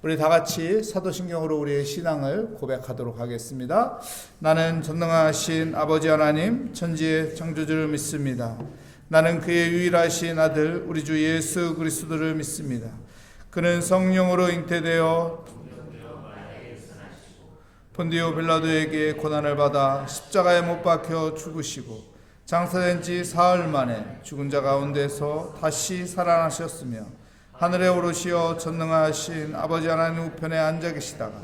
우리 다 같이 사도신경으로 우리의 신앙을 고백하도록 하겠습니다. 나는 전능하신 아버지 하나님 천지의 창조주를 믿습니다. 나는 그의 유일하신 아들 우리 주 예수 그리스도를 믿습니다. 그는 성령으로 잉태되어 본디오 빌라도에게 고난을 받아 십자가에 못 박혀 죽으시고 장사된 지 사흘 만에 죽은 자 가운데서 다시 살아나셨으며 하늘에 오르시어 전능하신 아버지 하나님 우편에 앉아 계시다가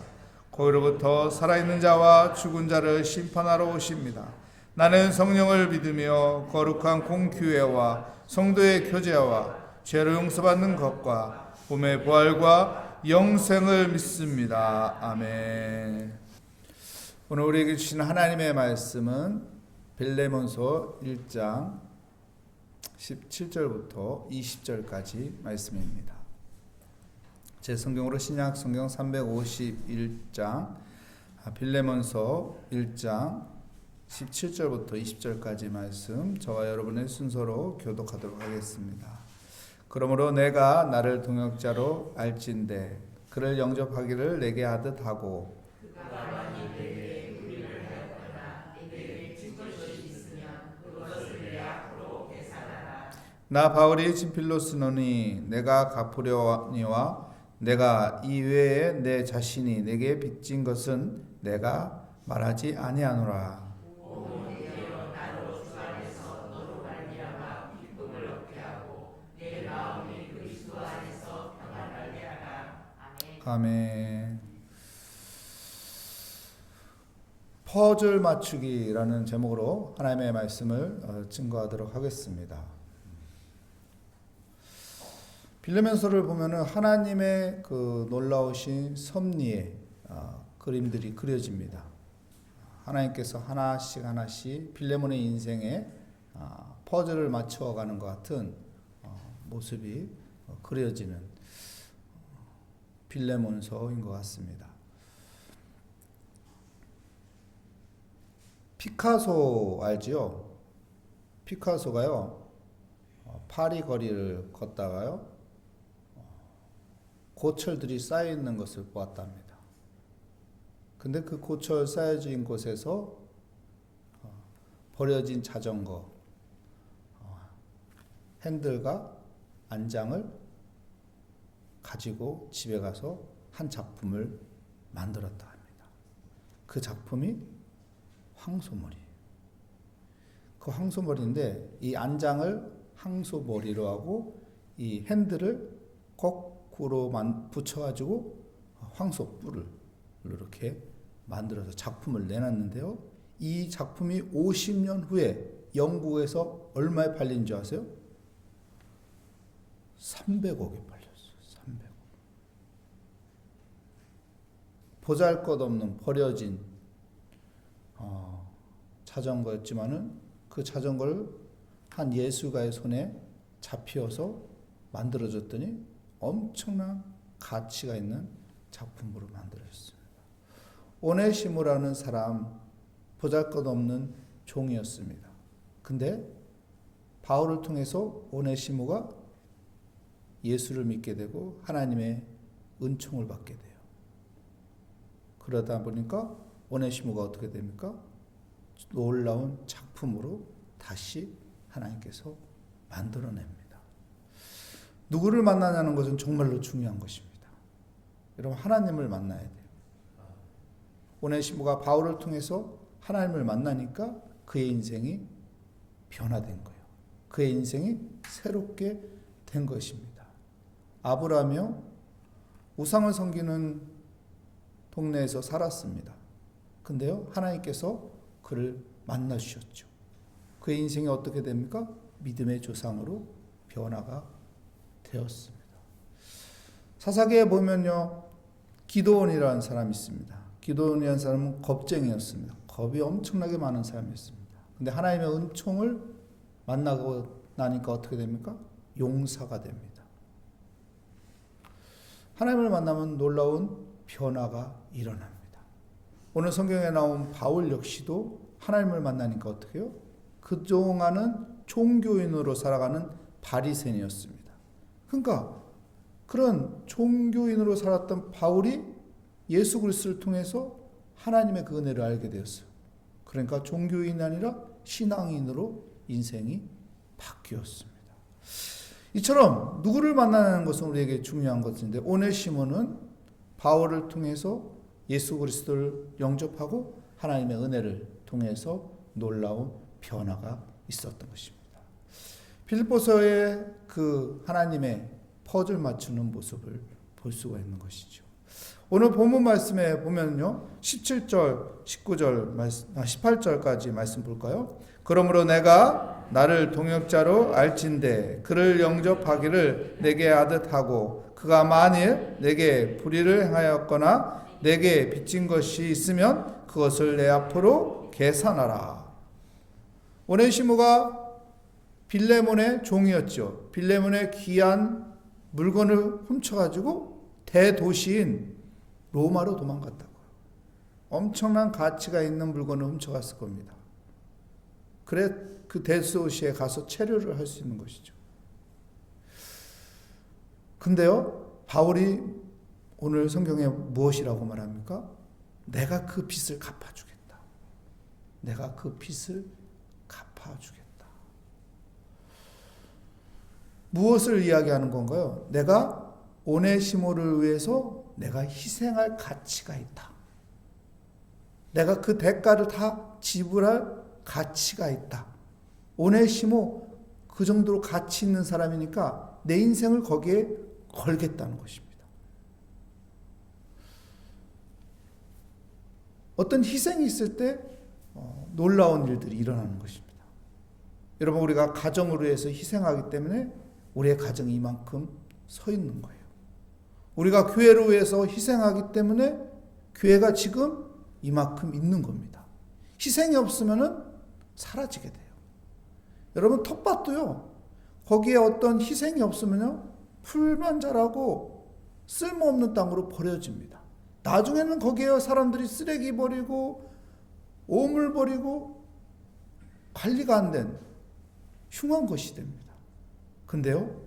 거기로부터 살아있는 자와 죽은 자를 심판하러 오십니다. 나는 성령을 믿으며 거룩한 공교회와 성도의 교제와 죄를 용서받는 것과 몸의 부활과 영생을 믿습니다. 아멘. 오늘 우리에게 주신 하나님의 말씀은 빌레몬서 1장 17절부터 20절까지 말씀입니다. 제 성경으로 신약 성경 351장 빌레몬서 1장 17절부터 20절까지 말씀 저와 여러분의 순서로 교독하도록 하겠습니다. 그러므로 내가 나를 동역자로 알진대 그를 영접하기를 내게 하듯 하고 나 바울이 진필로 쓰노니 내가 갚으려니와 내가 이외에 내 자신이 내게 빚진 것은 내가 말하지 아니하노라. 아멘. 퍼즐 맞추기라는 제목으로 하나님의 말씀을 증거하도록 하겠습니다. 빌레몬서를 보면은 하나님의 그 놀라우신 섭리의 그림들이 그려집니다. 하나님께서 하나씩 하나씩 빌레몬의 인생에 퍼즐을 맞춰가는 것 같은 모습이 그려지는 빌레몬서인 것 같습니다. 피카소 알지요? 피카소가요 파리 거리를 걷다가요 고철들이 쌓여 있는 것을 보았답니다. 근데 그 고철 쌓여진 곳에서 버려진 자전거, 핸들과 안장을 가지고 집에 가서 한 작품을 만들었다 합니다. 그 작품이 황소머리예요. 그 황소머리인데 이 안장을 황소머리로 하고 이 핸들을 거꾸로 붙여가지고 황소뿔을 이렇게 만들어서 작품을 내놨는데요. 이 작품이 50년 후에 영국에서 얼마에 팔린 줄 아세요? 300억에 팔렸어요. 300억. 보잘것없는 버려진 자전거였지만은 그 자전거를 한 예술가의 손에 잡혀서 만들어졌더니 엄청난 가치가 있는 작품으로 만들어졌습니다. 오네시모라는 사람 보잘것없는 종이었습니다. 근데 바울을 통해서 오네시모가 예수를 믿게 되고 하나님의 은총을 받게 돼요. 그러다 보니까 오네시모가 어떻게 됩니까? 놀라운 작품으로 다시 하나님께서 만들어냅니다. 누구를 만나냐는 것은 정말로 중요한 것입니다. 여러분 하나님을 만나야 돼요. 오네시모가 바울을 통해서 하나님을 만나니까 그의 인생이 변화된 거예요. 그의 인생이 새롭게 된 것입니다. 아브라함이요 우상을 섬기는 동네에서 살았습니다. 근데요 하나님께서 그를 만나 주셨죠. 그의 인생이 어떻게 됩니까? 믿음의 조상으로 변화가 되었습니다. 사사기에 보면요 기드온이라는 사람이 있습니다. 기드온이라는 사람은 겁쟁이였습니다. 겁이 엄청나게 많은 사람이었습니다. 근데 하나님의 은총을 만나고 나니까 어떻게 됩니까? 용사가 됩니다. 하나님을 만나면 놀라운 변화가 일어납니다. 오늘 성경에 나온 바울 역시도 하나님을 만나니까 어떻게 해요? 그동안은 종교인으로 살아가는 바리새인이었습니다. 그러니까 그런 종교인으로 살았던 바울이 예수 그리스도를 통해서 하나님의 그 은혜를 알게 되었어요. 그러니까 종교인이 아니라 신앙인으로 인생이 바뀌었습니다. 이처럼 누구를 만나는 것은 우리에게 중요한 것인데, 오네시모는 바울을 통해서 예수 그리스도를 영접하고 하나님의 은혜를 통해서 놀라운 변화가 있었던 것입니다. 빌립보서의 그 하나님의 퍼즐 맞추는 모습을 볼 수가 있는 것이죠. 오늘 본문 말씀에 보면요, 17절, 19절, 18절까지 말씀 볼까요? 그러므로 내가 나를 동역자로 알진대 그를 영접하기를 내게 하듯 하고, 그가 만일 내게 불의를 행하였거나 내게 빚진 것이 있으면 그것을 내 앞으로 계산하라. 오네시모가 빌레몬의 종이었죠. 빌레몬의 귀한 물건을 훔쳐가지고 대도시인 로마로 도망갔다고요. 엄청난 가치가 있는 물건을 훔쳐갔을 겁니다. 그래 그 대도시에 가서 체류를 할 수 있는 것이죠. 근데요, 바울이 오늘 성경에 무엇이라고 말합니까? 내가 그 빚을 갚아주겠다. 내가 그 빚을 갚아주겠다. 무엇을 이야기하는 건가요? 내가 오네시모를 위해서 내가 희생할 가치가 있다. 내가 그 대가를 다 지불할 가치가 있다. 오네시모 그 정도로 가치 있는 사람이니까 내 인생을 거기에 걸겠다는 것입니다. 어떤 희생이 있을 때 놀라운 일들이 일어나는 것입니다. 여러분, 우리가 가정을 위해서 희생하기 때문에 우리의 가정이 이만큼 서 있는 거예요. 우리가 교회를 위해서 희생하기 때문에 교회가 지금 이만큼 있는 겁니다. 희생이 없으면 사라지게 돼요. 여러분, 텃밭도요, 거기에 어떤 희생이 없으면요, 풀만 자라고 쓸모없는 땅으로 버려집니다. 나중에는 거기에 사람들이 쓰레기 버리고 오물 버리고 관리가 안 된 흉한 것이 됩니다. 근데요,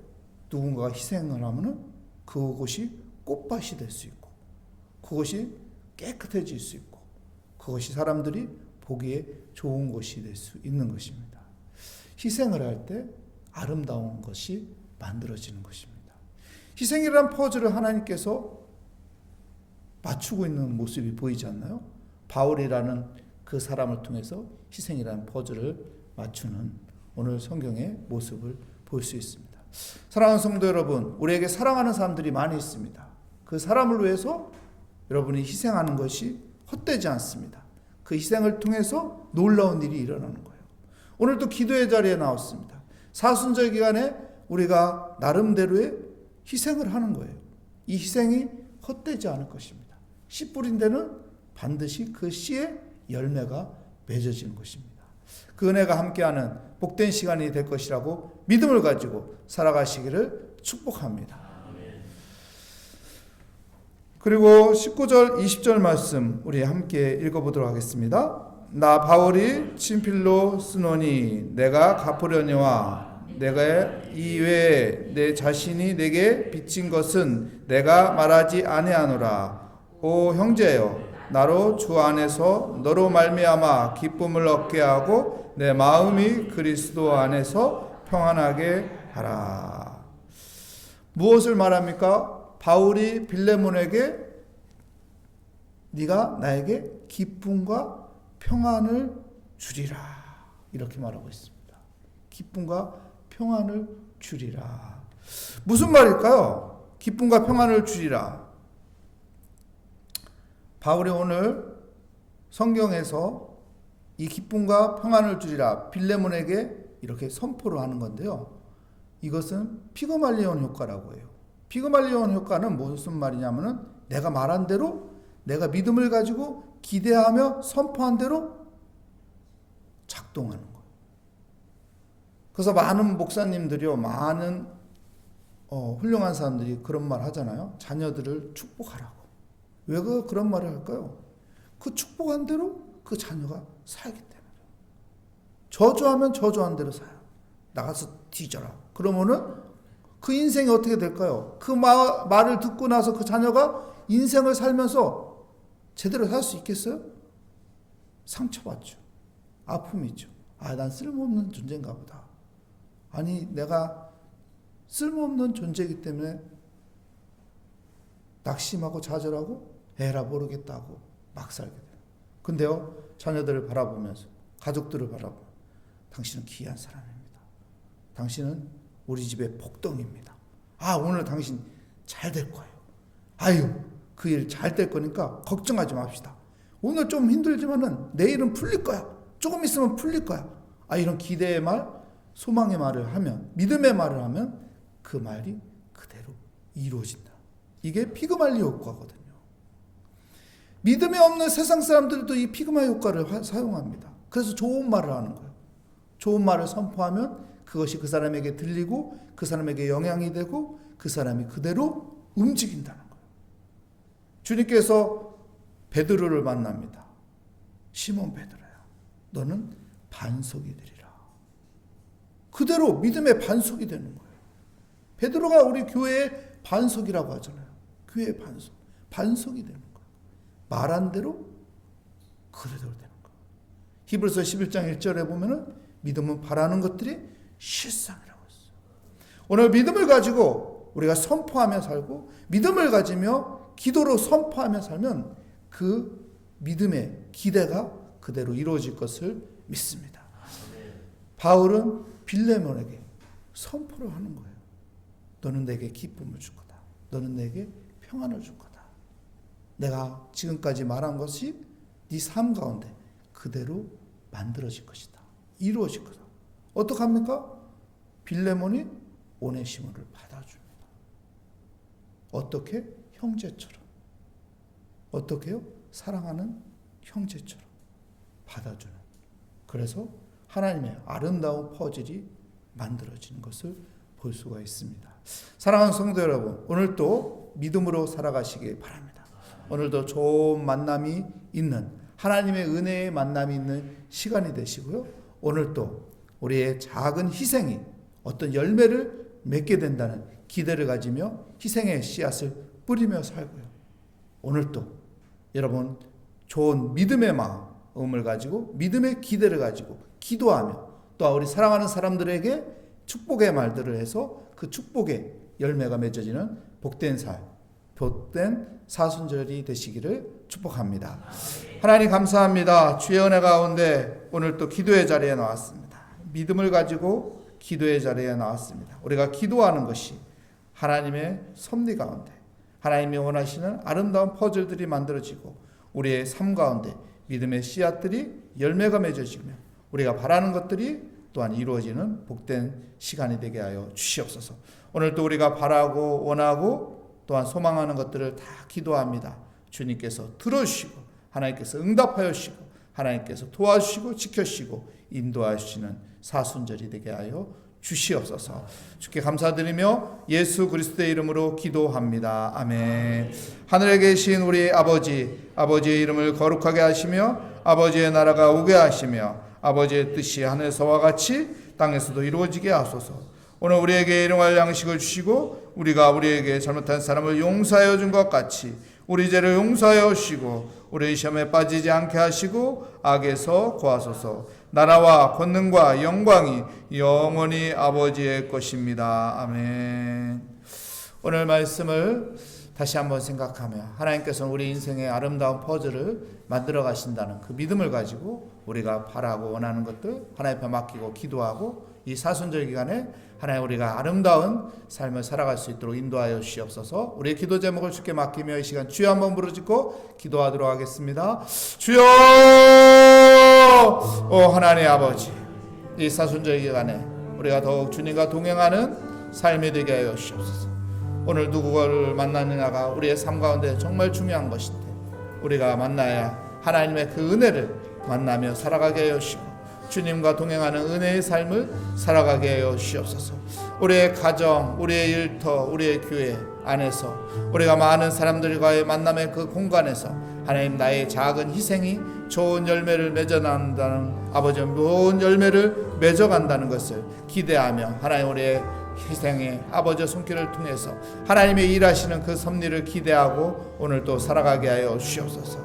누군가가 희생을 하면은 그것이 꽃밭이 될 수 있고, 그것이 깨끗해질 수 있고, 그것이 사람들이 보기에 좋은 것이 될 수 있는 것입니다. 희생을 할 때 아름다운 것이 만들어지는 것입니다. 희생이라는 퍼즐을 하나님께서 맞추고 있는 모습이 보이지 않나요? 바울이라는 그 사람을 통해서 희생이라는 퍼즐을 맞추는 오늘 성경의 모습을 볼 수 있습니다. 사랑하는 성도 여러분, 우리에게 사랑하는 사람들이 많이 있습니다. 그 사람을 위해서 여러분이 희생하는 것이 헛되지 않습니다. 그 희생을 통해서 놀라운 일이 일어나는 거예요. 오늘도 기도의 자리에 나왔습니다. 사순절 기간에 우리가 나름대로의 희생을 하는 거예요. 이 희생이 헛되지 않을 것입니다. 씨 뿌린 데는 반드시 그 씨의 열매가 맺어지는 것입니다. 그 은혜가 함께하는 복된 시간이 될 것이라고 믿음을 가지고 살아가시기를 축복합니다. 그리고 19절 20절 말씀 우리 함께 읽어보도록 하겠습니다. 나 바울이 친필로 쓰노니 내가 갚으려니와 내가 이외에 내 자신이 내게 빚진 것은 내가 말하지 아니하노라. 오 형제여, 나로 주 안에서 너로 말미암아 기쁨을 얻게 하고 내 마음이 그리스도 안에서 평안하게 하라. 무엇을 말합니까? 바울이 빌레몬에게 네가 나에게 기쁨과 평안을 주리라, 이렇게 말하고 있습니다. 기쁨과 평안을 주리라. 무슨 말일까요? 기쁨과 평안을 주리라. 바울이 오늘 성경에서 이 기쁨과 평안을 주리라 빌레몬에게 이렇게 선포를 하는 건데요. 이것은 피그말리온 효과라고 해요. 피그말리온 효과는 무슨 말이냐면은 내가 말한 대로, 내가 믿음을 가지고 기대하며 선포한 대로 작동하는 거예요. 그래서 많은 목사님들이요, 많은 훌륭한 사람들이 그런 말 하잖아요. 자녀들을 축복하라고. 왜 그런 말을 할까요? 그 축복한 대로 그 자녀가 살기 때문에. 저주하면 저주한 대로 살아요. 나가서 뒤져라. 그러면은 그 인생이 어떻게 될까요? 그 말을 듣고 나서 그 자녀가 인생을 살면서 제대로 살 수 있겠어요? 상처받죠. 아픔이 있죠. 난 쓸모없는 존재인가 보다. 아니, 내가 쓸모없는 존재이기 때문에 낙심하고 좌절하고 에라 모르겠다고 막 살게 돼요. 근데요, 자녀들을 바라보면서, 가족들을 바라보면 당신은 귀한 사람입니다. 당신은 우리 집의 복덩이입니다. 오늘 당신 잘 될 거예요. 아유, 그 일 잘 될 거니까 걱정하지 맙시다. 오늘 좀 힘들지만은 내일은 풀릴 거야. 조금 있으면 풀릴 거야. 이런 기대의 말, 소망의 말을 하면, 믿음의 말을 하면 그 말이 그대로 이루어진다. 이게 피그말리 효과거든요. 믿음이 없는 세상 사람들도 이 피그마 효과를 사용합니다. 그래서 좋은 말을 하는 거예요. 좋은 말을 선포하면 그것이 그 사람에게 들리고 그 사람에게 영향이 되고 그 사람이 그대로 움직인다는 거예요. 주님께서 베드로를 만납니다. 시몬 베드로야, 너는 반석이 되리라. 그대로 믿음의 반석이 되는 거예요. 베드로가 우리 교회의 반석이라고 하잖아요. 교회의 반석이 되는 거예요. 말한 대로 그대로 되는 거예요. 히브리서 11장 1절에 보면은 믿음은 바라는 것들이 실상이라고 했어요. 오늘 믿음을 가지고 우리가 선포하며 살고, 믿음을 가지며 기도로 선포하며 살면 그 믿음의 기대가 그대로 이루어질 것을 믿습니다. 바울은 빌레몬에게 선포를 하는 거예요. 너는 내게 기쁨을 줄 거다. 너는 내게 평안을 줄 거다. 내가 지금까지 말한 것이 네 삶 가운데 그대로 만들어질 것이다. 이루어질 거다. 어떡합니까? 빌레몬이 오네시모를 받아줍니다. 어떻게? 형제처럼. 어떻게요? 사랑하는 형제처럼 받아주는. 그래서 하나님의 아름다운 퍼즐이 만들어지는 것을 볼 수가 있습니다. 사랑하는 성도 여러분, 오늘도 믿음으로 살아가시기 바랍니다. 오늘도 좋은 만남이 있는, 하나님의 은혜의 만남이 있는 시간이 되시고요. 오늘도 우리의 작은 희생이 어떤 열매를 맺게 된다는 기대를 가지며 희생의 씨앗을 뿌리며 살고요. 오늘도 여러분 좋은 믿음의 마음을 가지고, 믿음의 기대를 가지고 기도하며, 또 우리 사랑하는 사람들에게 축복의 말들을 해서 그 축복의 열매가 맺어지는 복된 살, 복된 사순절이 되시기를 축복합니다. 하나님 감사합니다. 주의 은혜 가운데 오늘 또 기도의 자리에 나왔습니다. 믿음을 가지고 기도의 자리에 나왔습니다. 우리가 기도하는 것이 하나님의 섭리 가운데 하나님이 원하시는 아름다운 퍼즐들이 만들어지고, 우리의 삶 가운데 믿음의 씨앗들이 열매가 맺어지며 우리가 바라는 것들이 또한 이루어지는 복된 시간이 되게 하여 주시옵소서. 오늘도 우리가 바라고 원하고 또한 소망하는 것들을 다 기도합니다. 주님께서 들어주시고 하나님께서 응답하여 주시고 하나님께서 도와주시고 지켜주시고 인도하시는 사순절이 되게 하여 주시옵소서. 주께 감사드리며 예수 그리스도의 이름으로 기도합니다. 아멘. 하늘에 계신 우리 아버지, 아버지의 이름을 거룩하게 하시며 아버지의 나라가 오게 하시며 아버지의 뜻이 하늘에서와 같이 땅에서도 이루어지게 하소서. 오늘 우리에게 일용할 양식을 주시고 우리가 우리에게 잘못한 사람을 용서하여 준 것 같이 우리 죄를 용서하여 주시고 우리 시험에 빠지지 않게 하시고 악에서 구하소서. 나라와 권능과 영광이 영원히 아버지의 것입니다. 아멘. 오늘 말씀을 다시 한번 생각하며 하나님께서는 우리 인생의 아름다운 퍼즐을 만들어 가신다는 그 믿음을 가지고 우리가 바라고 원하는 것들 하나님 앞에 맡기고 기도하고 이 사순절 기간에 하나님 우리가 아름다운 삶을 살아갈 수 있도록 인도하여 주시옵소서. 우리의 기도 제목을 주께 맡기며 이 시간 주여 한번 부르짖고 기도하도록 하겠습니다. 주여, 오 하나님 아버지, 이 사순절 기간에 우리가 더욱 주님과 동행하는 삶이 되게 하여 주시옵소서. 오늘 누구를 만나느냐가 우리의 삶 가운데 정말 중요한 것인데 우리가 만나야 하나님의 그 은혜를 만나며 살아가게 하여 주시고 주님과 동행하는 은혜의 삶을 살아가게 하여 주시옵소서. 우리의 가정, 우리의 일터, 우리의 교회 안에서 우리가 많은 사람들과의 만남의 그 공간에서 하나님 나의 작은 희생이 좋은 열매를 맺어간다는 아버지 좋은 열매를 맺어간다는 것을 기대하며 하나님 우리의 희생의 아버지 손길을 통해서 하나님의 일하시는 그 섭리를 기대하고 오늘도 살아가게 하여 주시옵소서.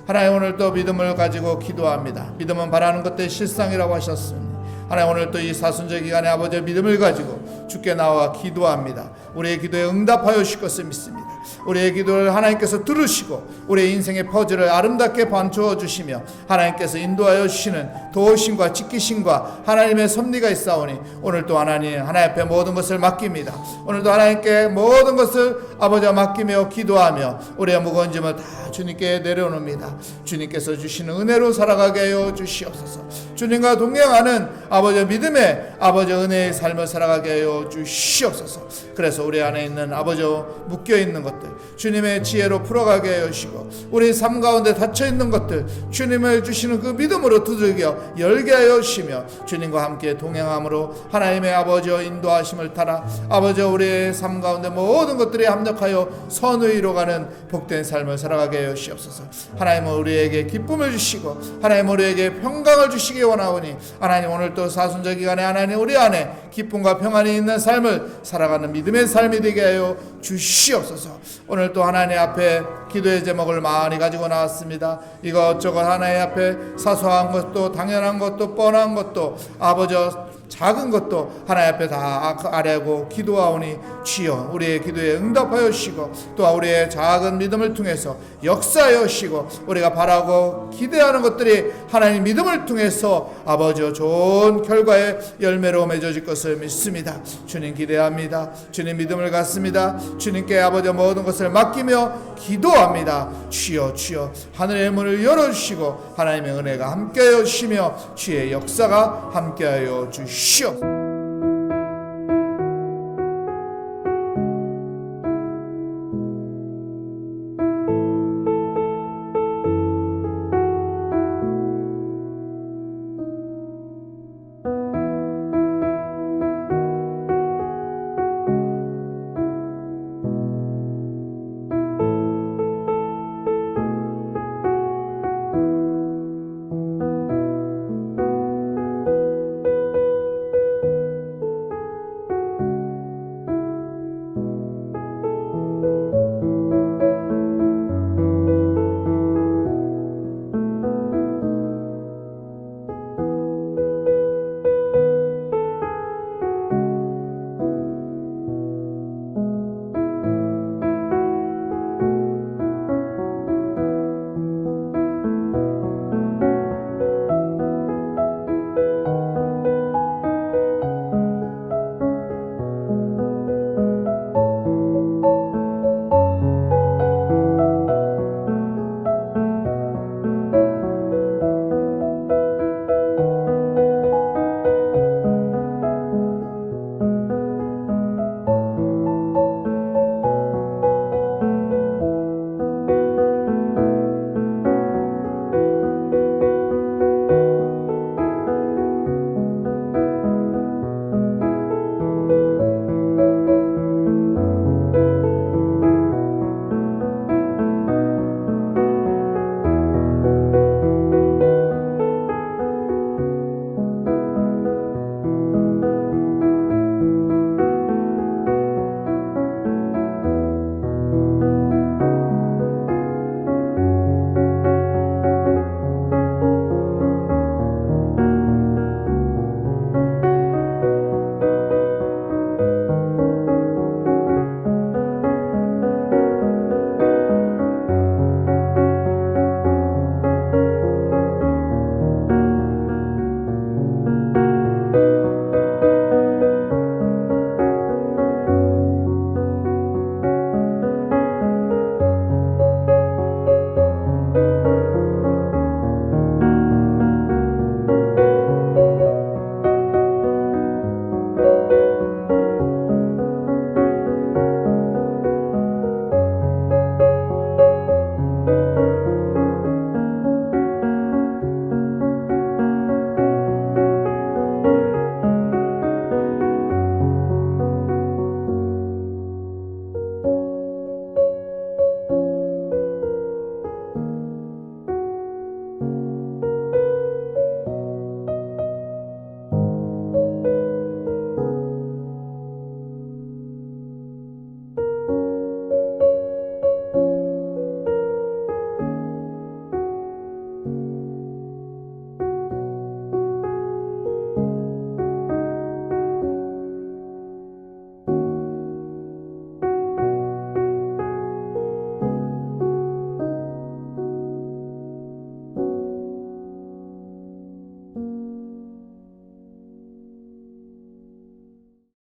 하나님, 오늘도 믿음을 가지고 기도합니다. 믿음은 바라는 것들의 실상이라고 하셨습니다. 하나님, 오늘도 이 사순절 기간에 아버지의 믿음을 가지고 주께 나와 기도합니다. 우리의 기도에 응답하여 주실 것을 믿습니다. 우리의 기도를 하나님께서 들으시고 우리의 인생의 퍼즐을 아름답게 반추어 주시며 하나님께서 인도하여 주시는 도우심과 지키심과 하나님의 섭리가 있사오니 오늘도 하나님 앞에 모든 것을 맡깁니다. 오늘도 하나님께 모든 것을 아버지와 맡기며 기도하며 우리의 무거운 짐을 다 주님께 내려놓습니다. 주님께서 주시는 은혜로 살아가게 하여 주시옵소서. 주님과 동행하는 아버지의 믿음의 아버지의 은혜의 삶을 살아가게 하여 주시옵소서. 그래서 우리 안에 있는 아버지와 묶여있는 것들 주님의 지혜로 풀어가게 하여 주시고 우리 삶 가운데 닫혀있는 것들 주님을 주시는 그 믿음으로 두들겨 열게 하여 주시며 주님과 함께 동행함으로 하나님의 아버지와 인도하심을 따라 아버지와 우리의 삶 가운데 모든 것들이 합력하여 선을 이루어가는 복된 삶을 살아가게 하여 주시옵소서. 하나님은 우리에게 기쁨을 주시고 하나님 우리에게 평강을 주시기 원하오니 하나님 오늘도 사순절 기간에 하나님 우리 안에 기쁨과 평안이 있는 삶을 살아가는 믿음의 삶이 되게 하여 주시옵소서. 오늘 또 하나님 앞에 기도의 제목을 많이 가지고 나왔습니다. 이것저것 하나님 앞에 사소한 것도 당연한 것도 뻔한 것도 아버지 작은 것도 하나님 앞에 다 아뢰고 기도하오니 주여 우리의 기도에 응답하여 주시고 또 우리의 작은 믿음을 통해서 역사하여 주시고 우리가 바라고 기대하는 것들이 하나님 믿음을 통해서 아버지와 좋은 결과의 열매로 맺어질 것을 믿습니다. 주님 기대합니다. 주님 믿음을 갖습니다. 주님께 아버지와 모든 것을 맡기며 기도합니다. 주여 주여 하늘의 문을 열어주시고 하나님의 은혜가 함께하여 주시며 주의 역사가 함께하여 주시옵소서.